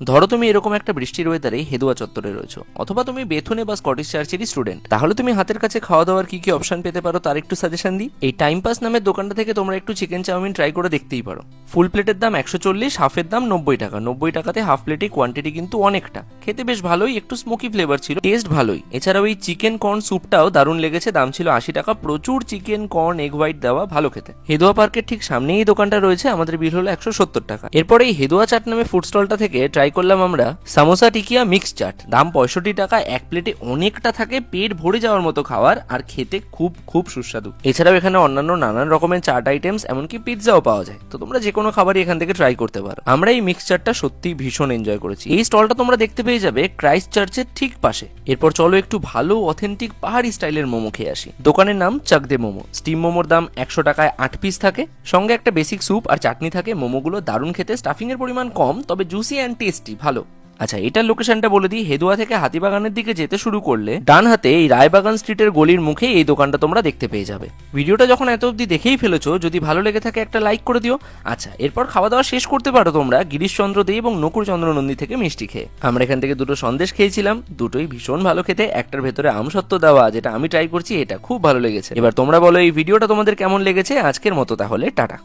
ধরো তুমি এরকম একটা বৃষ্টির ওয়েদারে হেদুয়া চত্বরে রয়েছো, অথবা তুমি বেথুনে বা স্কটিশ চার্চেরই স্টুডেন্ট। তাহলে তুমি হাতের কাছে খাওয়া দাওয়ার কি কি অপশন পেতে পারো তার একটু সাজেশন দিই। এই টাইম পাস নামের দোকানটা থেকে তোমরা একটু চিকেন চাউমিন ট্রাই করে দেখতেই পারো। ফুল প্লেটের দাম 140, হাফের দাম 90 টাকা। 90 টাকাতে হাফ প্লেটে কোয়ান্টিটি কিন্তু অনেকটা, খেতে বেশ ভালোই, একটু স্মোকি ফ্লেভার ছিল, টেস্ট ভালোই। এছাড়াও এই চিকেন কর্ন স্যুপটাও দারুণ লেগেছে, দাম ছিল 80 টাকা। প্রচুর চিকেন কর্ন এগ হোয়াইট দেওয়া, ভালো খেতে। হেদুয়া পার্কের ঠিক সামনেই এই দোকানটা রয়েছে, আমাদের বিল হলো 170 টাকা। এরপর এই হেদুয়া চাট নামে ফুড স্টলটা থেকে ট্রাই করলাম আমরা সামোসা টিকিয়া মিক্স চাট, দাম 65 টাকা। এক প্লেটে অনেকটা থাকে, পেট ভরে যাওয়ার মতো খাবার, আর খেতে খুব খুব সুস্বাদু। এছাড়াও এখানে অন্যান্য নানান রকমের চাট আইটেমস, এমনকি পিৎজাও পাওয়া যায়, তো তোমরা যে কোনো খাবারই এখান থেকে ট্রাই করতে পারো। আমরা এই মিক্স চাটটা সত্যি ভীষণ এনজয় করেছি। এই স্টলটা তোমরা দেখতে পেয়ে যাবে ক্রাইস্ট চার্চের ঠিক পাশে। এরপর চলো একটু ভালো অথেন্টিক পাহাড়ি স্টাইলের মোমো খেয়ে আসি। দোকানের নাম চাকদে মোমো। স্টিম মোমোর দাম 100 টাকায় 8 পিস থাকে, সঙ্গে একটা বেসিক স্যুপ আর চাটনি থাকে। মোমোগুলো দারুণ খেতে, স্টাফিং এর পরিমাণ কম, তবে জুসি অ্যান্ড টেস্টি, ভালো। আচ্ছা, এটার লোকেশনটা বলে দিই। হেদুয়া থেকে হাতিবাগানের দিকে যেতে শুরু করলে ডান হাতে এই রায়বাগান স্ট্রিটের গলির মুখে এই দোকানটা তোমরা দেখতে পেয়ে যাবে। ভিডিওটা যখন এত অবধি দেখেই ফেলেছো, যদি ভালো লেগে থাকে একটা লাইক করে দিও। আচ্ছা, এরপর খাওয়া দাওয়া শেষ করতে পারো তোমরা গিরিশচন্দ্র দে এবং নকুরচন্দ্র নন্দী থেকে মিষ্টি খেয়ে। আমরা এখান থেকে দুটো সন্দেশ খেয়েছিলাম, দুটোই ভীষণ ভালো খেতে। একটার ভেতরে আমসত্ত্ব দেওয়া, যেটা আমি ট্রাই করছি, এটা খুব ভালো লেগেছে। এবার তোমরা বলো এই ভিডিওটা তোমাদের কেমন লেগেছে। আজকের মতো তাহলে টাটা।